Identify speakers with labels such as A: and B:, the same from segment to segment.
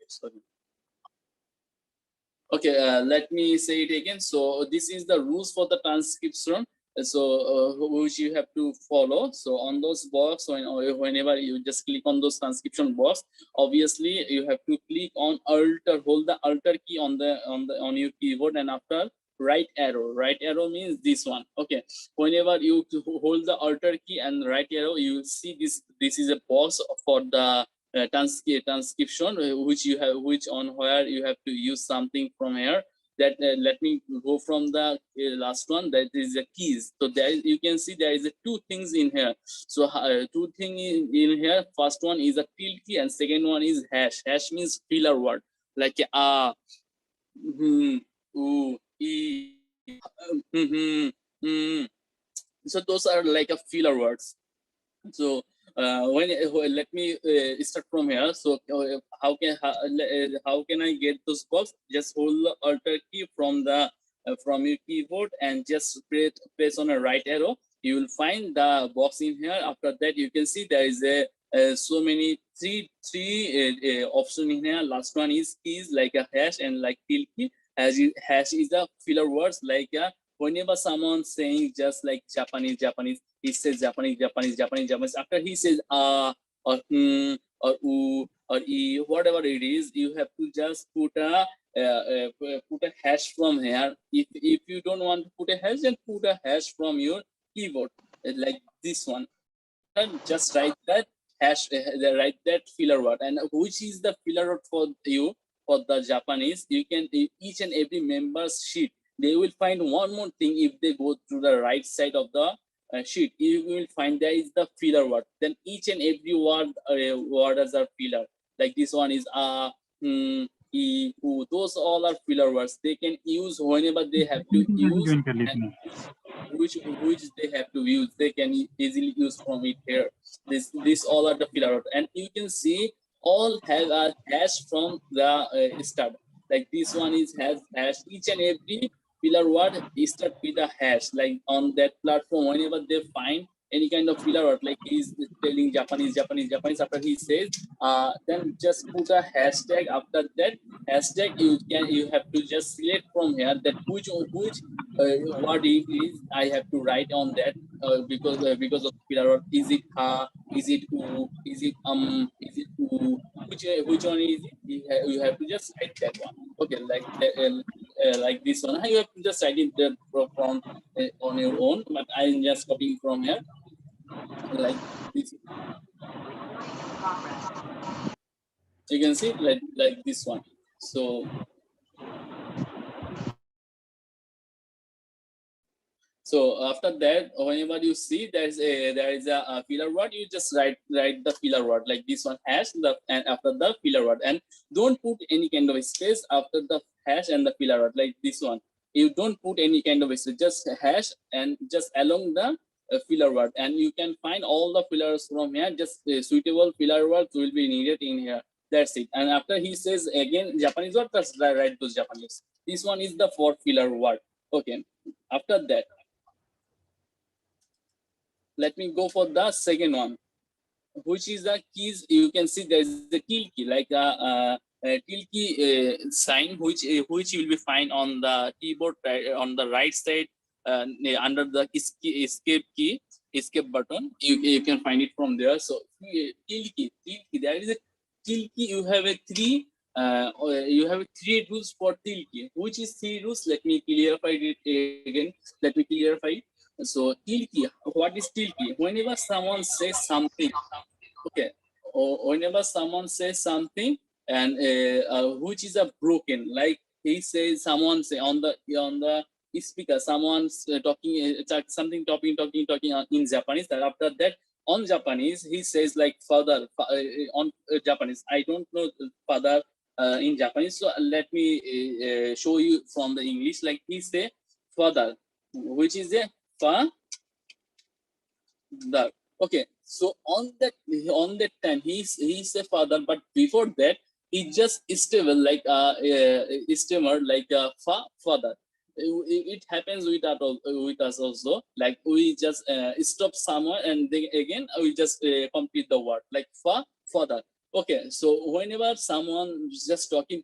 A: Sorry. Okay, let me say it again. So this is the rules for the transcription. So which you have to follow. So on those box, whenever you just click on those transcription box, obviously you have to click on Alt, hold the Alt key on your keyboard, and after right arrow. Right arrow means this one. Okay, whenever you hold the Alt key and right arrow, you will see this. This is a box for the transcription, which on where you have to use something from here. That let me go from the last one, that is the keys. So there you can see there is two things in here. So two things in here. First one is a tilde key and second one is hash. Hash means filler word like e, so those are like a filler words. So let me start from here. So how can I get those box? Just hold the Alt key from your keyboard and just press on a right arrow. You will find the box in here. After that, you can see there is so many three option in here. Last one is keys like a hash and like tilde key. Hash is the filler words like whenever someone saying just like Japanese, he says Japanese. After he says or or or e, whatever it is, you have to just put a hash from here. If you don't want to put a hash, then put a hash from your keyboard like this one. And just write that hash, write that filler word, and which is the filler word for you for the Japanese. You can each and every member's sheet. They will find one more thing if they go to the right side of the sheet. You will find there is the filler word. Then each and every word as a filler. Like this one is e, u. Those all are filler words. They can use whenever they have to use. And which they have to use, they can easily use from it here. This all are the filler word, and you can see all have a hash from the start. Like this one is has hash. Each and every filler word is start with a hash. Like on that platform, whenever they find any kind of filler word, like he's telling Japanese. After he says, then just put a hashtag after that hashtag. You have to just select from here that which what it is I have to write on that because of filler word. Is it is it u, is it is it u, which one is it? You have to just write that one. Okay, like this one. You have to just write it from on your own, but I'm just copying from here like this. You can see like this one. So after that, whenever you see there is a filler word, you just write the filler word like this one hash and after the filler word, and don't put any kind of space after the hash and the filler word like this one. You don't put any kind of space, just hash and just along the filler word, and you can find all the fillers from here. Just suitable filler words will be needed in here. That's it. And after he says again Japanese word, just write those Japanese. This one is the fourth filler word. Okay. After that, let me go for the second one, which is the keys. You can see there is the tilde key, like a tilde key sign, which you will be find on the keyboard on the right side under the escape button. You can find it from there. So tilde key, there is a tilde key. You have three rules for tilde key. Which is three rules? Let me clarify it again. Let me clarify it. So tilde key, what is tilde key? Whenever someone says something, okay, or whenever someone says something and which is a broken, like he says, someone say on the speaker, someone's talking talking in Japanese. That after that on Japanese he says like father on Japanese. I don't know father in Japanese, so let me show you from the English. Like he say father, which is a father. Okay, so on that time he's a father, but before that he just stable like stammer like father. It happens with us also. Like we just stop somewhere and then again we just complete the word like father. Okay, so whenever someone is just talking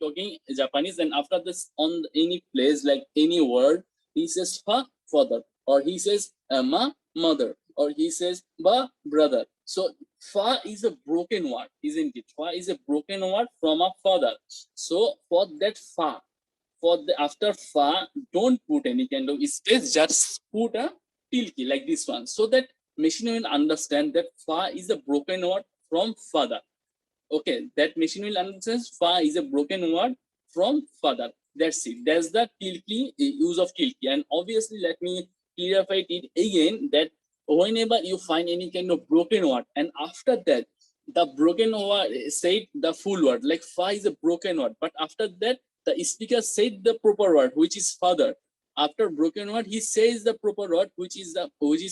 A: Japanese, and after this on any place like any word, he says fa father, or he says ma mother, or he says ba brother. So fa is a broken word, isn't it? Fa is a broken word from a father. So for that fa, for the after fa, don't put any kind of space, just put a tilki like this one, so that machine will understand that fa is a broken word from father. Okay, that machine will understand fa is a broken word from father. That's it. That's the tilki use of tilki. And obviously, let me clarify it again that whenever you find any kind of broken word, and after that, the broken word said the full word, like fa is a broken word, but after that, the speaker said the proper word, which is father. After broken word, he says the proper word, which is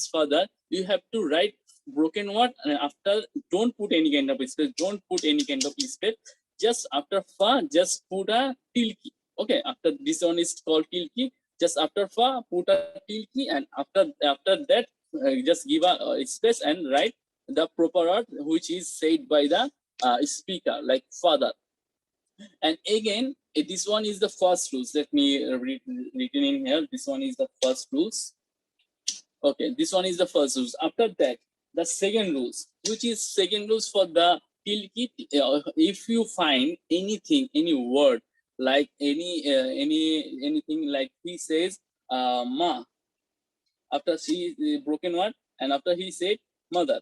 A: father. You have to write broken word, and after don't put any kind of space, don't put any kind of space, just after fa just put a tilki. Okay, after this one is called tilki, just after fa put a tilki, and after that just give a space and write the proper word which is said by the speaker, like father. And again, this one is the first rules. Let me read written in here. This one is the first rules. Okay, this one is the first rules. After that, the second rules, which is second rules for the tilki. If you find anything, any word, like anything, like he says ma, after she broken word, and after he said mother,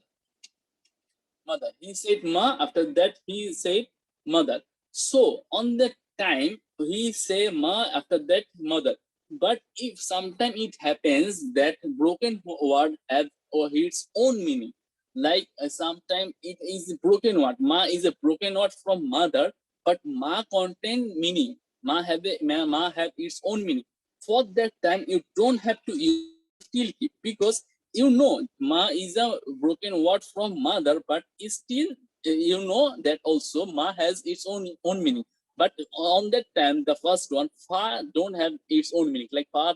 A: mother. He said ma, after that he said mother. So on that time he say ma, after that mother. But if sometime it happens that broken word have or its own meaning, like sometime it is broken word. Ma is a broken word from mother, but ma contain meaning. Ma have its own meaning. For that time you don't have to use tilki, because you know ma is a broken word from mother, but still you know that also ma has its own meaning. But on that time, the first one fa don't have its own meaning, like fa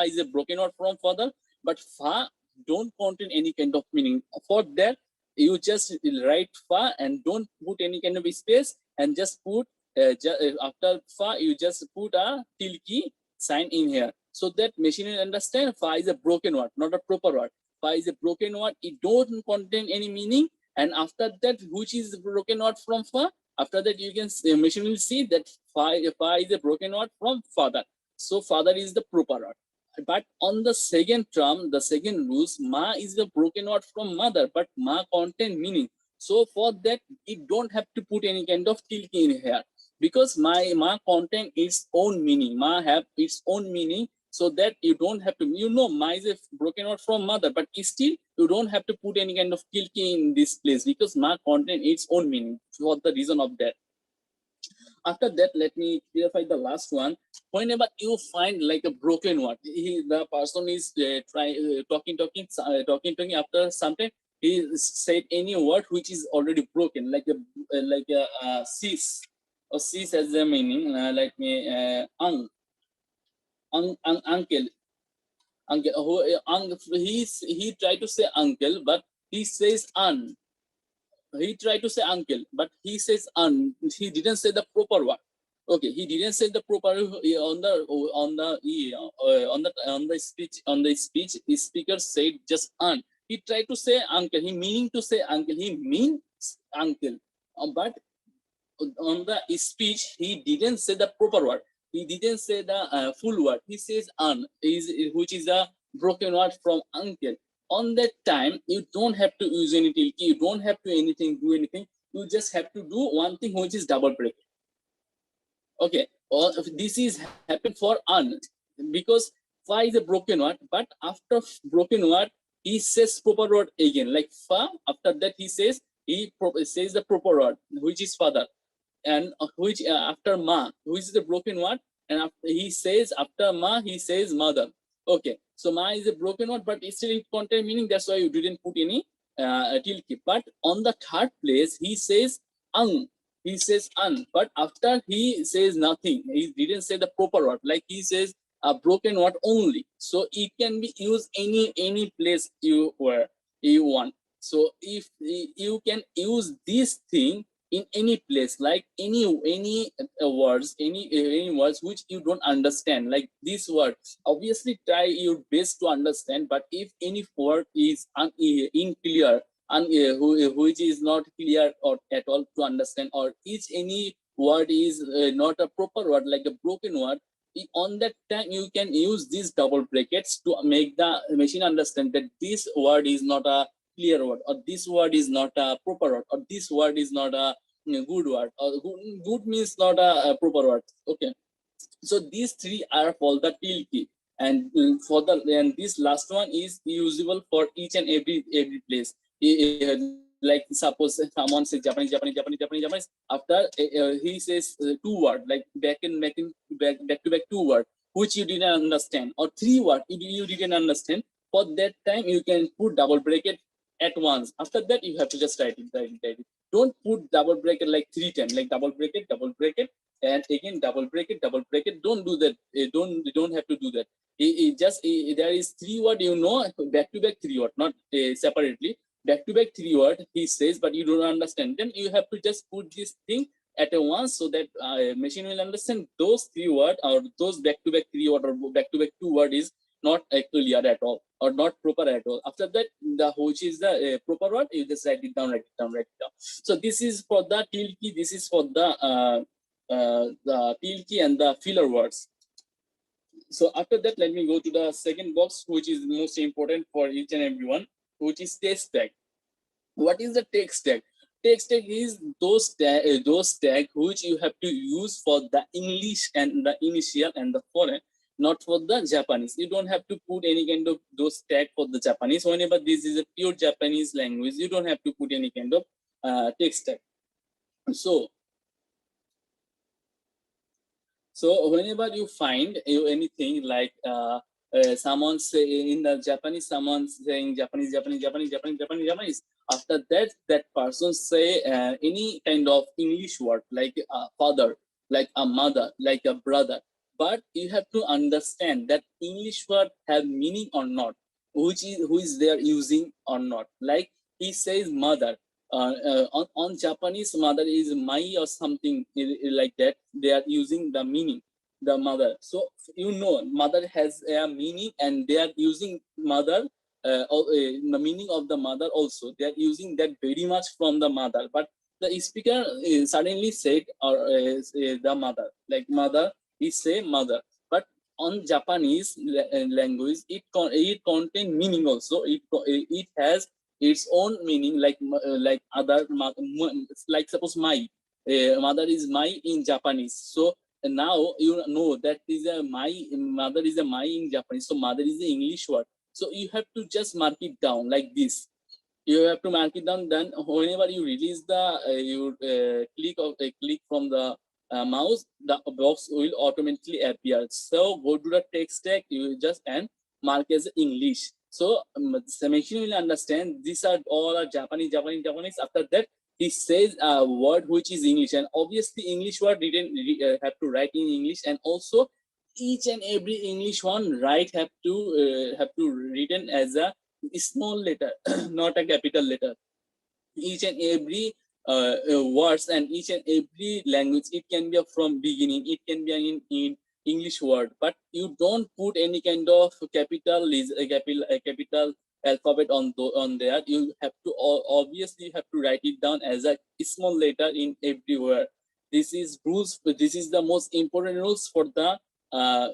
A: is a broken word from father, but fa don't contain any kind of meaning. For that, you just write fa and don't put any kind of space, and just put after fa you just put a tilki sign in here, so that machine will understand fa is a broken word, not a proper word. Fa is a broken word, it don't contain any meaning. And after that, which is the broken word from fa, after that you can machine will see that fa is a broken word from father. So father is the proper word. But on the second term, the second rules, ma is the broken word from mother, but ma contain meaning. So for that, it don't have to put any kind of tilki in here, because my ma contain its own meaning. Ma have its own meaning, so that you don't have to, ma is a broken word from mother, but still you don't have to put any kind of tilki in this place, because ma contain its own meaning, for the reason of that. After that, let me clarify the last one. Whenever you find like a broken word, the person is talking. After some time, he said any word which is already broken, like a cis, or cis has a meaning. Like me, uncle, uncle. He tried to say uncle, but he says un. He tried to say uncle, but he says un. He didn't say the proper word. Okay, he didn't say the proper on the speech. The speaker said just un. He tried to say uncle. He meaning to say uncle. He means uncle, but on the speech he didn't say the proper word. He didn't say the full word. He says un, which is a broken word from uncle. On that time, you don't have to use any tilki. You don't have to do anything. You just have to do one thing, which is double break. Okay, this is happened for un, because fa is a broken word, but after broken word, he says proper word again, like fa. After that, he says the proper word, which is father, and which after ma, which is the broken word, and after, he says after ma, he says mother. Okay, so ma is a broken word, but still it contain meaning. That's why you didn't put any tilki. But on the third place, he says ang. He says an, but after he says nothing. He didn't say the proper word. Like he says a broken word only. So it can be used any place you want. So if you can use this thing in any place, like any words, any words which you don't understand, like this word, obviously try your best to understand. But if any word is unclear, which is not clear or at all to understand, or each any word is not a proper word, like a broken word, on that time you can use these double brackets to make the machine understand that this word is not a clear word, or this word is not a proper word, or this word is not a good word, or good means not a proper word. Okay, so these three are called the till key, and for the and this last one is usable for each and every place. Like suppose someone says Japanese. After he says two word, like back to back two word, which you didn't understand, or three word you didn't understand. For that time, you can put double bracket at once. After that, you have to just write it. Don't put double bracket like three times, like double bracket, and again double bracket. Don't do that. Don't have to do that. There is three word, back to back three word, not separately. Back to back three word he says, but you don't understand. Then you have to just put this thing at a once, so that machine will understand those three word, or those back to back three word, or back to back two word is not clear at all, or not proper at all. After that, the which is the proper word, you just write it down. So this is for the till key. This is for the till key and the filler words. So after that, let me go to the second box, which is most important for each and everyone, which is text tag. What is the text tag? Text tag is those tag which you have to use for the English and the initial and the foreign, not for the Japanese. You don't have to put any kind of those tag for the Japanese. Whenever this is a pure Japanese language, you don't have to put any kind of text tag. So So whenever you find anything like someone say in the Japanese, someone saying Japanese. After that, that person say any kind of English word like a father, like a mother, like a brother. But you have to understand that English word have meaning or not, which is who is they are using or not. Like he says mother, on Japanese, mother is mai or something like that. They are using the meaning, the mother. So mother has a meaning, and they are using mother. The meaning of the mother also, they are using that very much from the mother. But the speaker suddenly said, or the mother, like mother, he say mother. But on Japanese language, it contain meaning also. It has its own meaning, like other like suppose my mother is my in Japanese. So now you know that is a my mother is a my in Japanese. So mother is the English word. So you have to just mark it down like this. You have to mark it down. Then whenever you release the you click from the mouse, the box will automatically appear. So go to the text tag, you just and mark as English. So the machine will understand these are all are Japanese. After that, he says a word which is English, and obviously English word didn't have to write in English, and also each and every English one have to written as a small letter, not a capital letter. Each and every words, and each and every language, it can be from beginning, it can be in English word, but you don't put any kind of capital alphabet on there. You have to obviously have to write it down as a small letter in everywhere. This is the most important rules for the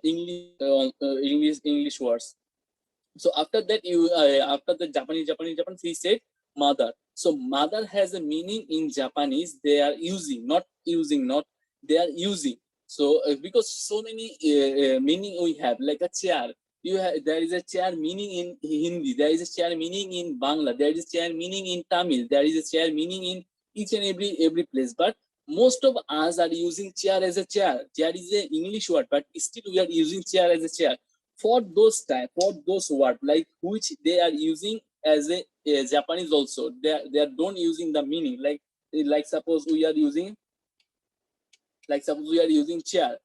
A: English words. So after that, after the Japanese, he said mother. So mother has a meaning in Japanese. They are using, not using, not they are using. So because so many meaning we have, like a chair. There is a chair meaning in Hindi. There is a chair meaning in Bangla. There is a chair meaning in Tamil. There is a chair meaning in each and every place. But most of us are using chair as a chair. Chair is an English word, but still we are using chair as a chair for those words, like which they are using as a Japanese also. They don't using the meaning, like suppose we are using chair.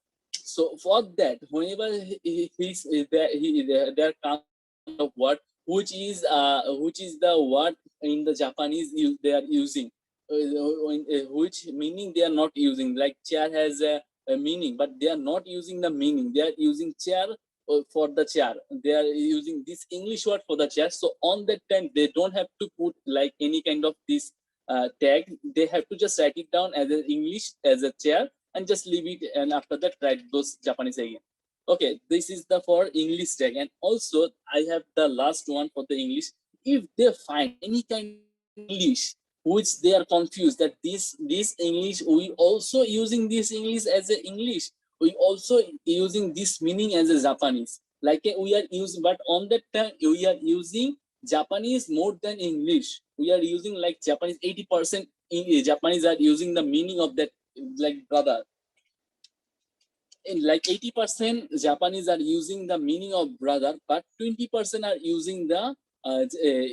A: So for that, whenever there comes a kind of word which which is the word in the Japanese they are using, which meaning they are not using. Like chair has a meaning, but they are not using the meaning. They are using chair for the chair. They are using this English word for the chair. So on that time, they don't have to put like any kind of this tag. They have to just write it down as an English as a chair and just leave it. And after that, write those Japanese again. Okay, this is the for English tag. And also I have the last one for the English. If they find any kind of English which they are confused that this English, we also using this English as a English, we also using this meaning as a Japanese. Like we are using, but on that time we are using Japanese more than English. We are using like Japanese 80% Japanese are using the meaning of that, like brother. In like 80% Japanese are using the meaning of brother, but 20% are using the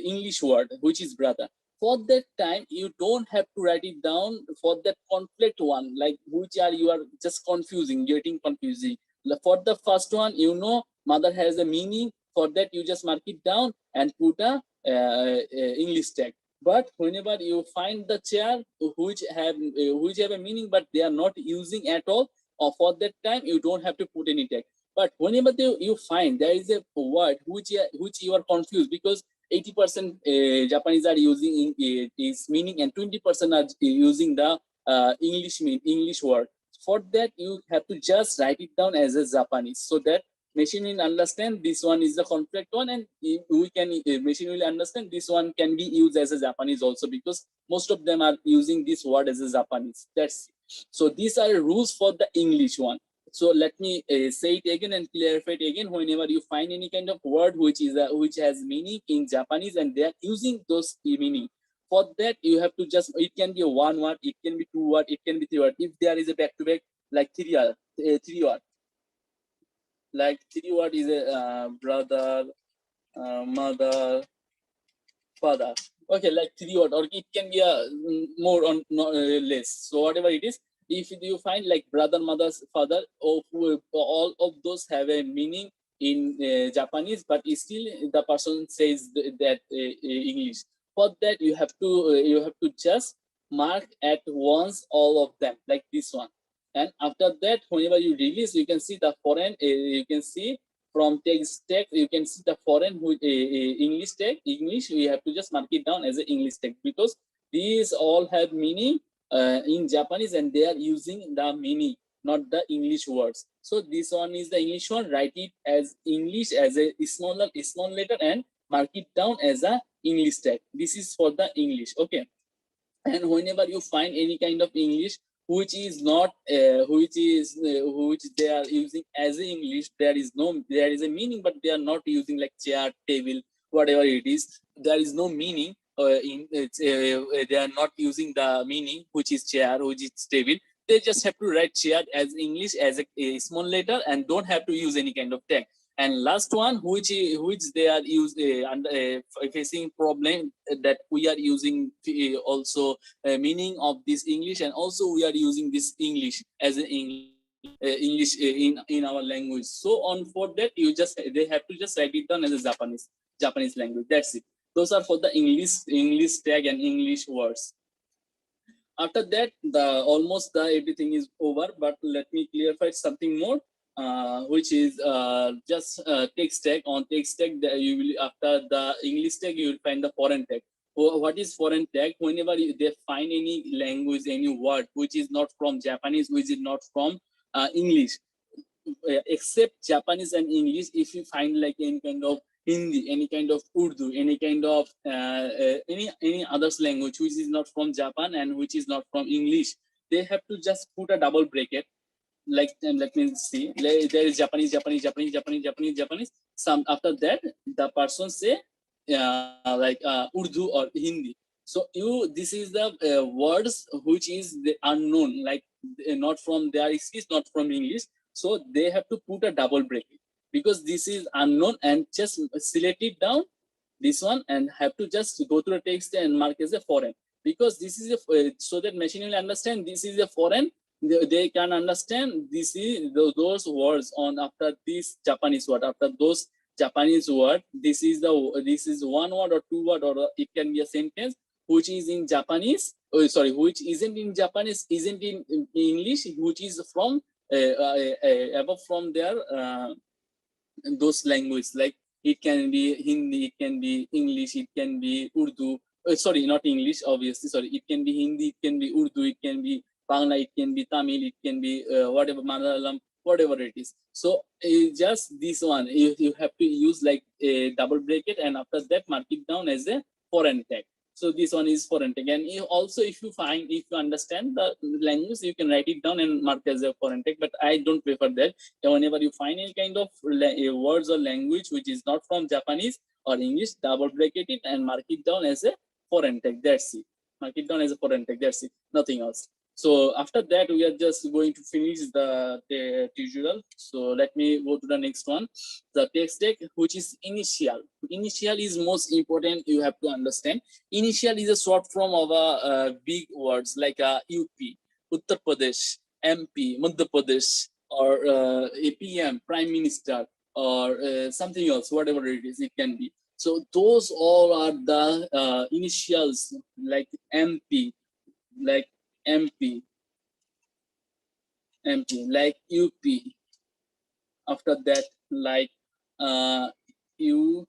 A: English word, which is brother. For that time, you don't have to write it down for that conflict one, like which are you are just confusing, getting confusing. For the first one, you know, mother has a meaning. For that, you just mark it down and put a English tag. But whenever you find the chair which have a meaning, but they are not using at all, or for that time you don't have to put any tag. But whenever you find there is a word which you are confused, because 80% Japanese are using its meaning and 20% are using the English word. For that you have to just write it down as a Japanese, so that machine will understand this one is the conflict one, and we can machine will understand this one can be used as a Japanese also, because most of them are using this word as a Japanese. That's so these are rules for the English one. So let me say it again and clarify it again. Whenever you find any kind of word which has meaning in Japanese and they are using those meaning, for that you have to just, it can be a one word, it can be two word, it can be three word. If there is a back to back like three word, like three word is a brother, mother, father. Okay, like three word, or it can be a more or less. So whatever it is, if you find like brother, mother, father, all of those have a meaning in Japanese, but still the person says that English. For that you have to just mark at once all of them, like this one. And after that, whenever you release, you can see the foreign. You can see from text you can see the foreign English tag. English, we have to just mark it down as an English tag, because these all have meaning in Japanese and they are using the meaning, not the English words. So this one is the English one. Write it as English as a small letter and mark it down as a English tag. This is for the English. Okay. And whenever you find any kind of English which is not which they are using as English, there is a meaning, but they are not using like chair, table, whatever it is, there is no meaning they are not using the meaning which is chair, which is table. They just have to write chair as English as a small letter and don't have to use any kind of tag. And last one, which they are used facing problem, that we are using also meaning of this English, and also we are using this English as an English in our language. So on for that, they have to just write it down as a Japanese language. That's it. Those are for the English tag and English words. After that, almost everything is over. But let me clarify something more. Which is just text tag. On text tag, you will, after the English tag, you will find the foreign tag. What is foreign tag? Whenever they find any language, any word which is not from Japanese, which is not from English, except Japanese and English, if you find like any kind of Hindi, any kind of Urdu, any kind of any others language which is not from Japan and which is not from English, they have to just put a double bracket. Like, let me see, there is Japanese. Some after that the person say like Urdu or Hindi. So this is the words which is the unknown, like not from their speech, not from English. So they have to put a double bracket, because this is unknown, and just select it down, this one, and have to just go to the text and mark as a foreign, because this is so that machine will understand this is a foreign. They can understand this is those words on after this Japanese word, after those Japanese word. This is one word or two word, or it can be a sentence which is in Japanese. Oh, sorry, which isn't in Japanese, isn't in English, which is from above from their those languages. Like it can be Hindi, it can be English, it can be Urdu. Sorry, not English, obviously. Sorry, it can be Hindi, it can be Urdu, it can be Bangla, it can be Tamil, it can be whatever, Malayalam, whatever it is. So just this one, you have to use like a double bracket, and after that mark it down as a foreign tag. So this one is foreign tag. And also, if you understand the language, you can write it down and mark as a foreign tag. But I don't prefer that. Whenever you find any kind of words or language which is not from Japanese or English, double bracket it and mark it down as a foreign tag. That's it. Mark it down as a foreign tag. That's it. Nothing else. So after that, we are just going to finish the tutorial. So let me go to the next one. The text tag, which is initial. Initial is most important. You have to understand. Initial is a short form of big words like UP, Uttar Pradesh, MP, Madhya Pradesh, or APM, Prime Minister, or something else, whatever it is, it can be. So those all are the initials, like MP, like MP, like UP. After that, like UFO.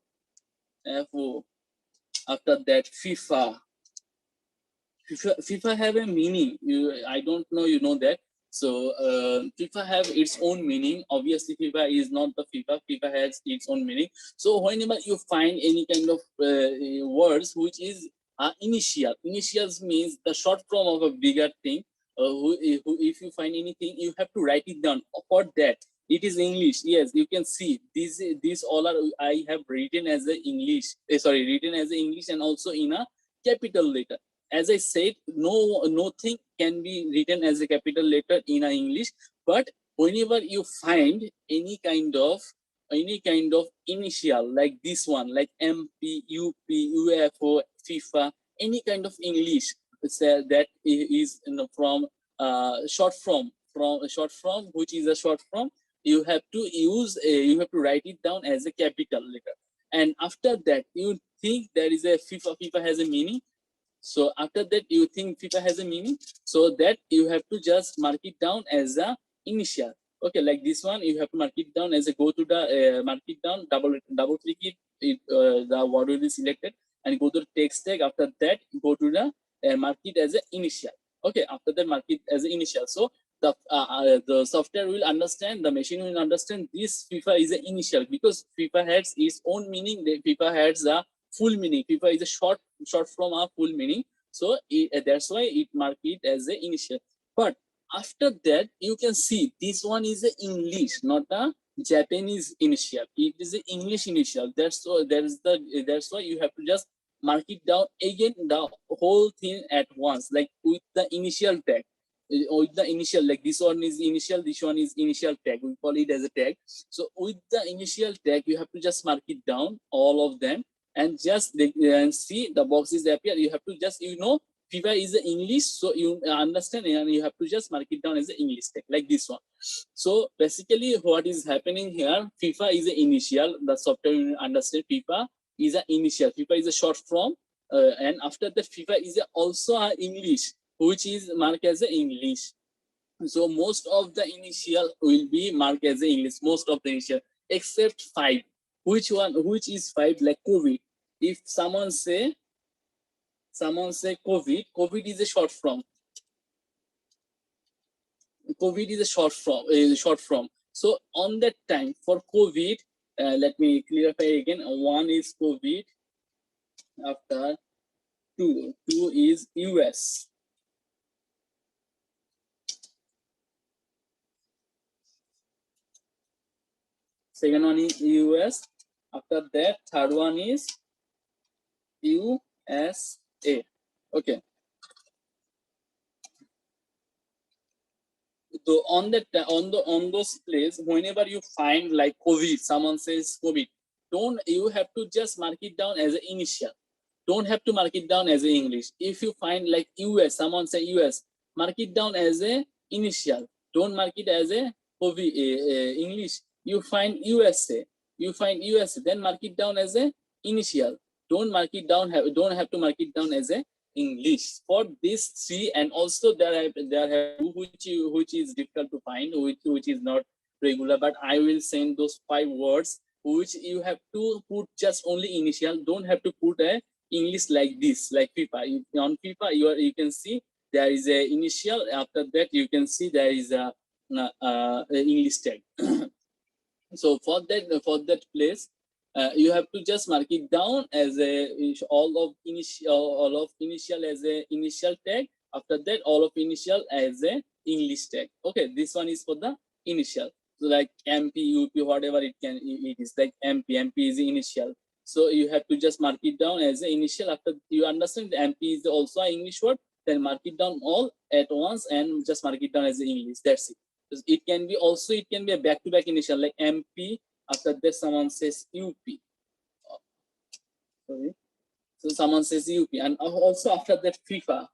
A: After that, FIFA. FIFA have a meaning. I don't know you know that. So FIFA have its own meaning. Obviously, FIFA is not the FIFA. FIFA has its own meaning. So whenever you find any kind of words which is initials means the short form of a bigger thing. If you find anything, you have to write it down. For that, it is English. Yes, you can see these all are I have written as a English. Written as a English and also in a capital letter. As I said, nothing can be written as a capital letter in English, but whenever you find any kind of initial like this one, like MP, UP, UFO, FIFA, any kind of English that is from short form which is a short form, you have to write it down as a capital letter. And after that, you think there is a FIFA has a meaning. So after that, you think FIFA has a meaning, so that you have to just mark it down as a initial. Okay, like this one, you have to mark it down as a go to the mark it down, double click it, the word will be selected, and go to the text tag. After that, go to the mark it as an initial. Okay, after that, mark it as an initial. So the software will understand, the machine will understand this FIFA is an initial, because FIFA has its own meaning. FIFA has a full meaning. FIFA is a short from a full meaning. So that's why it marked it as a initial. But after that, you can see this one is a English, not a Japanese initial. It is an English initial. That's why you have to just mark it down again, the whole thing at once, like with the initial tag. With the initial, like this one is initial, this one is initial tag. We call it as a tag. So with the initial tag, you have to just mark it down, all of them, and just see the boxes appear. You have to just FIFA is the English, so you understand, and you have to just mark it down as an English tag, like this one. So basically, what is happening here? FIFA is the initial. The software will understand FIFA is an initial. FIFA is a short form, and after that, FIFA is also an English, which is marked as an English. So most of the initial will be marked as an English. Most of the initial, except 5. Which one? Which is 5? Like COVID. If someone say COVID, COVID is a short form. COVID is a short form. So on that time for COVID, let me clarify again. 1 is COVID. After 2 is US. Second one is US. After that, third one is USA. Okay. So on those places, whenever you find like COVID, someone says COVID, you have to just mark it down as an initial. Don't have to mark it down as an English. If you find like US, someone say US, mark it down as a initial. Don't mark it as a COVID English. You find USA, you find USA, then mark it down as a initial. Don't mark it down, don't have to mark it down as a English. For this three, and also there have two which is difficult to find, which is not regular, but I will send those 5 words which you have to put just only initial. Don't have to put a English like this, like FIFA. On FIFA, you can see there is a initial. After that, you can see there is a English tag. So for that place, you have to just mark it down as a all of initial as a initial tag. After that, all of initial as a English tag. Okay, this one is for the initial. So like MP, UP, whatever it is like MP is the initial. So you have to just mark it down as an initial. After you understand the MP is also an English word, then mark it down all at once and just mark it down as English. That's it. It can be also, it can be a back-to-back initial like MP. After that, someone says UP. Sorry. So someone says UP, and also after that FIFA.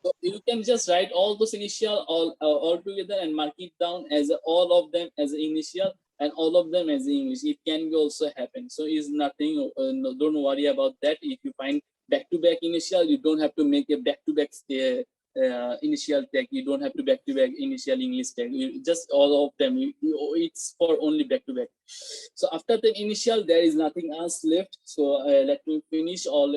A: So you can just write all those initial all together and mark it down as all of them as initial and all of them as English. It can be also happen. So is nothing. No, don't worry about that. If you find back-to-back initial, you don't have to make a back-to-back initial tag. You don't have to back-to-back initial English tag. You just all of them. It's for only back-to-back. So after the initial, there is nothing else left. So let me finish all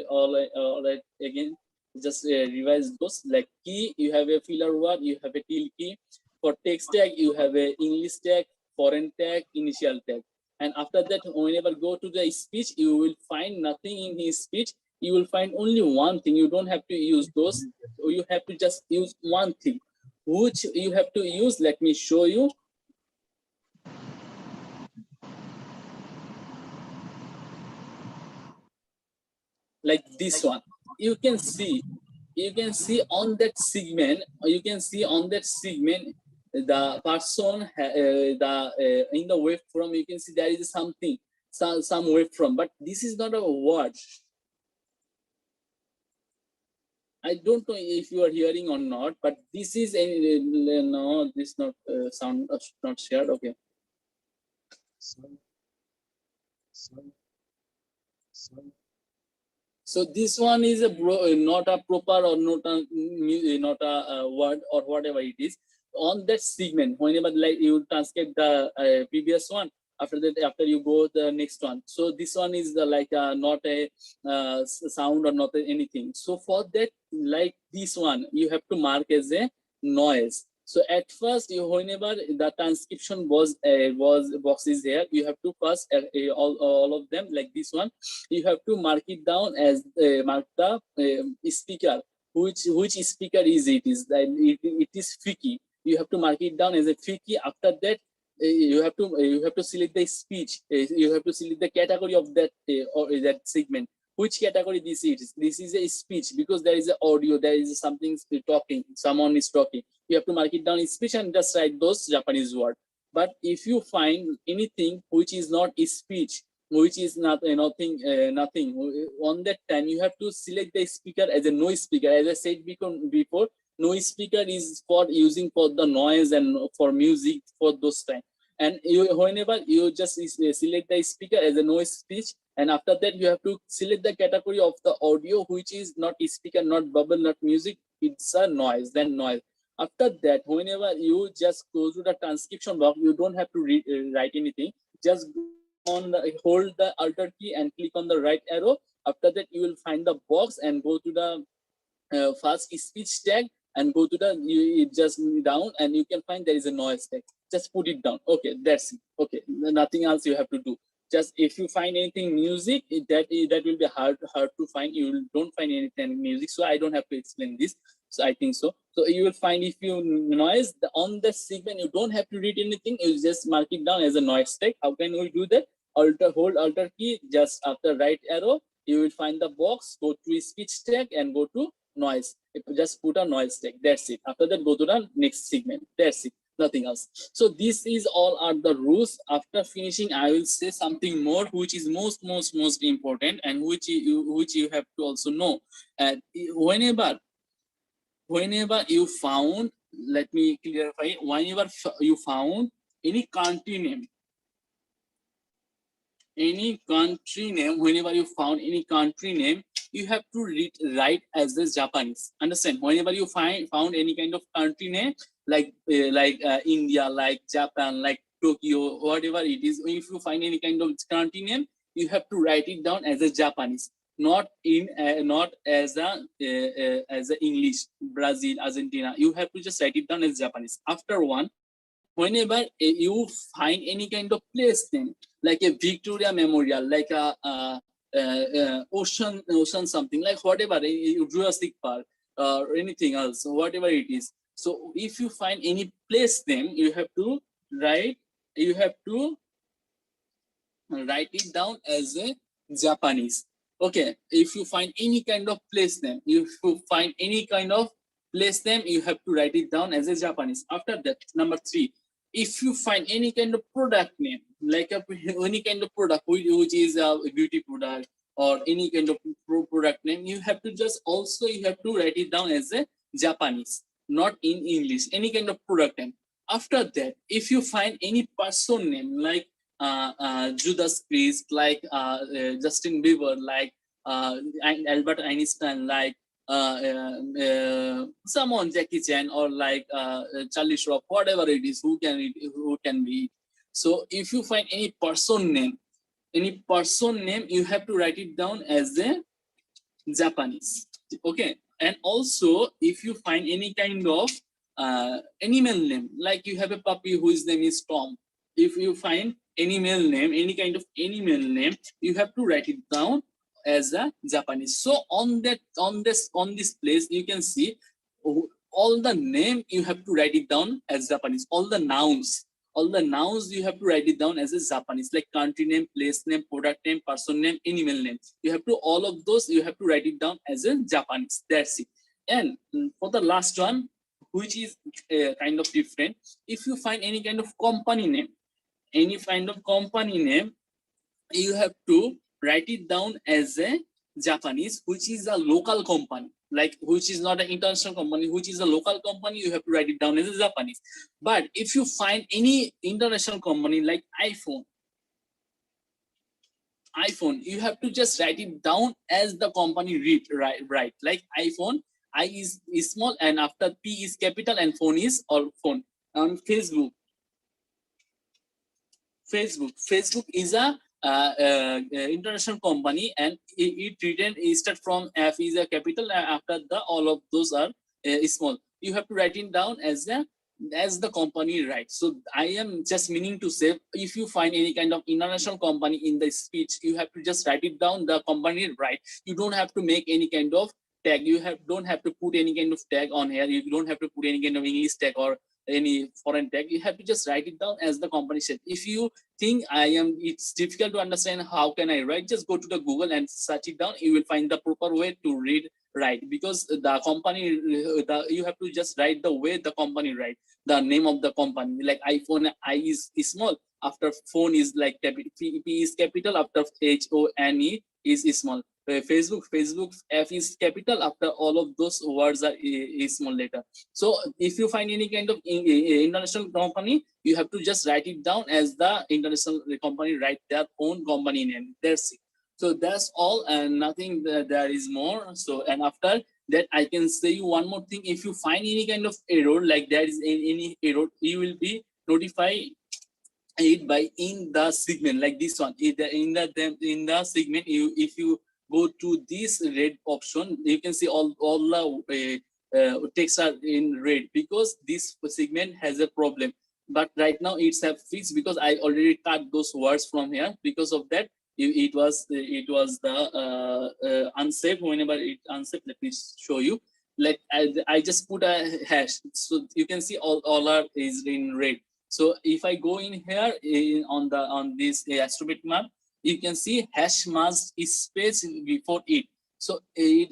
A: right again. Just revise those. Like key, you have a filler word, you have a till key. For text tag, you have a English tag, foreign tag, initial tag. And after that, whenever go to the speech, you will find nothing in his speech. You will find only one thing. You don't have to use those. You have to just use one thing, which you have to use. Let me show you. Like this one. You can see on that segment, the person in the waveform, you can see there is something, some waveform, but this is not a word. I don't know if you are hearing or not, but this is a no, this not sound not shared. Okay. So this one is not a proper or not a word or whatever it is on that segment. Whenever like you transcribe the previous one, after that, after you go the next one. So this one is like not a sound or not anything. So for that, like this one, you have to mark as a noise. So at first, whenever the transcription was box is here, you have to first all of them like this one. You have to mark it down as mark the speaker. Which speaker is it? It is Fiki. You have to mark it down as a Fiki. After that, you have to select the speech. You have to select the category of that or that segment. Which category this is? This is a speech because there is an audio. There is something talking. Someone is talking. You have to mark it down in speech and just write those Japanese words. But if you find anything which is not speech, which is not nothing, on that time you have to select the speaker as a noise speaker. As I said before, noise speaker is for using for the noise and for music for those time. And whenever you just select the speaker as a noise speech, and after that you have to select the category of the audio which is not speaker, not bubble, not music, it's a noise, then noise. After that, whenever you just go to the transcription box, you don't have to write anything. Just hold the Alt key and click on the right arrow. After that, you will find the box and go to the first speech tag and go to the just down and you can find there is a noise tag. Just put it down. Okay, that's it. Okay, nothing else you have to do. Just if you find anything music, that will be hard to find. You don't find anything music, so I don't have to explain this. So I think so. So you will find if you noise on the segment, you don't have to read anything. You just mark it down as a noise tag. How can we do that? Hold Alt key, just after right arrow, you will find the box. Go to speech tag and go to noise. Just put a noise tag. That's it. After that, go to the next segment. That's it. Nothing else. So this is all are the rules. After finishing, I will say something more, which is most important, and which you have to also know. Whenever you found, let me clarify. Whenever you found any country name, whenever you found any country name, you have to write as the Japanese. Understand? Whenever you found any kind of country name, like India, like Japan, like Tokyo, whatever it is, if you find any kind of country name, you have to write it down as a Japanese, not as a English. Brazil, Argentina, you have to just write it down as Japanese. After one, whenever you find any kind of place name, like a Victoria Memorial, like ocean something, like whatever, Jurassic Park, or anything else, whatever it is. So if you find any place name, you have to write it down as a Japanese. Okay, if you find any kind of place name, you have to write it down as a Japanese. After that, number 3, if you find any kind of product name, like any kind of product which is a beauty product or any kind of product name, you have to write it down as a Japanese, not in English. Any kind of product name. After that, if you find any person name, like Judas Priest, like Justin Bieber, like Albert Einstein, like someone Jackie Chan, or like Charlie Shroff, whatever it is, who can be. So if you find any person name, you have to write it down as a Japanese. Okay, and also if you find any kind of animal name, like you have a puppy whose name is Tom, if you find any kind of animal name, you have to write it down as a Japanese. So on this place, you can see all the name you have to write it down as Japanese. All the nouns you have to write it down as a Japanese, like country name, place name, product name, person name, animal name. You have to all of those you have to write it down as a Japanese. That's it. And for the last one, which is kind of different, if you find any kind of company name, you have to write it down as a Japanese, which is a local company, like which is not an international company, which is a local company. You have to write it down as a Japanese. But if you find any international company like iPhone, you have to just write it down as the company right, like iPhone. I is small, and after P is capital, and phone is all phone. On Facebook is a international company, and it start from F is a capital, and after the all of those are small. You have to write it down as the company, right? So I am just meaning to say, if you find any kind of international company in the speech, you have to just write it down the company, right? You don't have to make any kind of tag. Don't have to put any kind of tag on here. You don't have to put any kind of English tag or any foreign tag. You have to just write it down as the company said. If you think it's difficult to understand how can I write, just go to the Google and search it down. You will find the proper way to read, right? Because the company, you have to just write the way the company write the name of the company. Like iPhone, I is small, after phone is like capital, P is capital, after HONE is small. Facebook F is capital, after all of those words are small letter. So if you find any kind of international company, you have to just write it down as the international company, write their own company name. That's it. So that's all, and nothing there is more. So, and after that, I can say you one more thing. If you find any kind of error, like there is any error, you will be notified it by in the segment, like this one. In the segment, if you go to this red option, you can see all the text are in red, because this segment has a problem. But right now it's have fixed, because I already cut those words from here. Because of that, it was the unsafe. Whenever it unsafe, let me show you. Like I just put a hash, so you can see all are is in red. So if I go in here on this astromet map, you can see hash mask is space before it. So it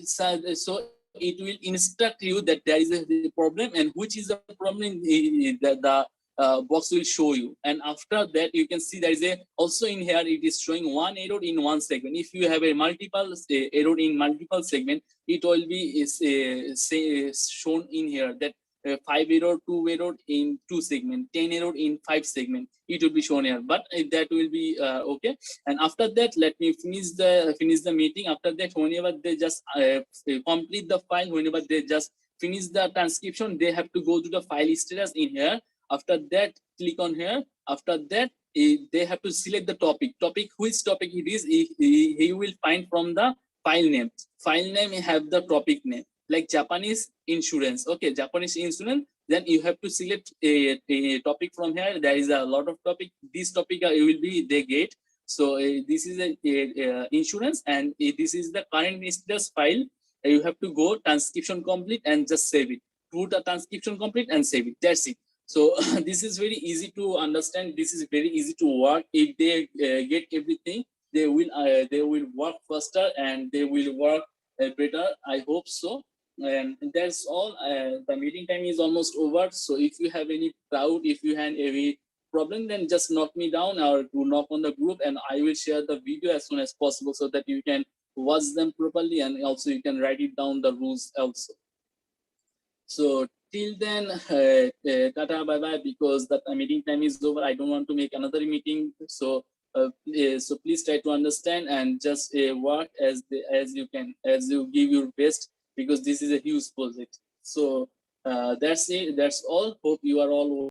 A: will instruct you that there is a problem, and which is the problem, the box will show you. And after that, you can see there is also in here, it is showing one error in one segment. If you have a multiple error in multiple segment, it will be shown in here that 5 error, 2 error in 2 segment, 10 error in 5 segment. It will be shown here, but that will be okay. And after that, let me finish the meeting. After that, whenever they just complete the file, whenever they just finish the transcription, they have to go to the file status in here. After that, click on here. After that, they have to select the topic. Which topic it is, he will find from the file name. File name have the topic name, like Japanese insurance. Okay, Japanese insurance. Then you have to select a topic from here. There is a lot of topic. This topic will be they get. So this is a insurance, and this is the current status file. You have to go transcription complete and just save it. Put a transcription complete and save it. That's it. So this is very easy to understand. This is very easy to work. If they get everything, they will work faster and they will work better. I hope so. And that's all. The meeting time is almost over. So if you have any doubt, if you have any problem, then just knock me down or to knock on the group, and I will share the video as soon as possible so that you can watch them properly, and also you can write it down the rules also. So till then, tata, bye bye, because the meeting time is over. I don't want to make another meeting. So so please try to understand and just work as you can, as you give your best, because this is a huge project. So that's it. That's all. Hope you are all